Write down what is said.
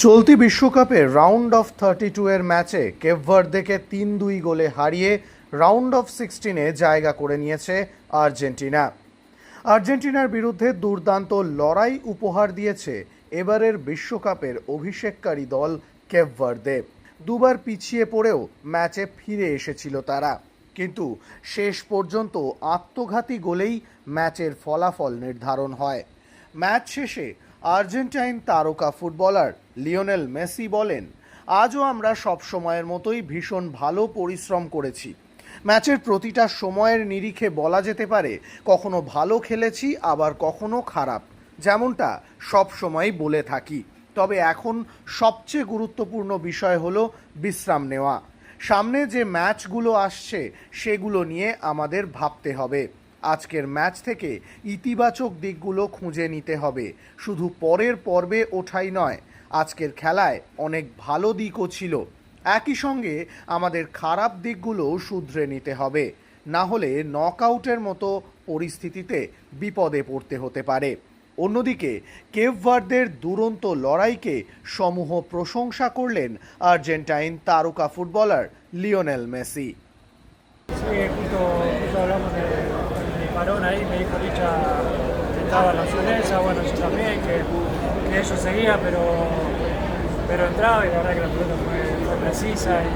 চলতি বিশ্বকাপে round of 32 এর ম্যাচে কেপ ভার্দেকে 3-2 গোলে হারিয়ে রাউন্ড অফ 16-এ জায়গা করে নিয়েছে আর্জেন্টিনা। আর্জেন্টিনার বিরুদ্ধে দুর্দান্ত লড়াই উপহার দিয়েছে এবারের বিশ্বকাপের অভিষেককারী দল কেপ ভার্দে। দুবার পিছিয়ে পড়েও ম্যাচে ফিরে এসেছিল তারা, কিন্তু শেষ পর্যন্ত আত্মঘাতী গোলেই ম্যাচের ফলাফল নির্ধারণ হয়। ম্যাচ শেষে আর্জেন্টাইন তারকা ফুটবলার লিওনেল মেসি বলেন, আজও আমরা সব সময়ের মতোই ভীষণ ভালো পরিশ্রম করেছি। ম্যাচের প্রতিটা সময়ের নিরিখে বলা যেতে পারে কখনো ভালো খেলেছি, আবার কখনো খারাপ, যেমনটা সব সময় বলে থাকি। তবে এখন সবচেয়ে গুরুত্বপূর্ণ বিষয় হলো বিশ্রাম নেওয়া। সামনে যে ম্যাচগুলো আসছে সেগুলো নিয়ে আমাদের ভাবতে হবে। আজকের ম্যাচ থেকে ইতিবাচক দিকগুলো খুঁজে নিতে হবে, শুধু পরের পর্বে ওঠাই নয়। আজকের খেলায় অনেক ভালো দিকও ছিল, একই সঙ্গে আমাদের খারাপ দিকগুলোও শুধরে নিতে হবে, না হলে নকআউটের মতো পরিস্থিতিতে বিপদে পড়তে হতে পারে। অন্যদিকে কেপ ভার্দের দুরন্ত লড়াইকে সমূহ প্রশংসা করলেন আর্জেন্টাইন তারকা footballer Lionel Messi. Sí, justo hablamos del varón ahí, me dijo Licha que estaba en la opción esa, bueno, yo también, que ellos seguían, pero entraba y la verdad que la pelota fue precisa y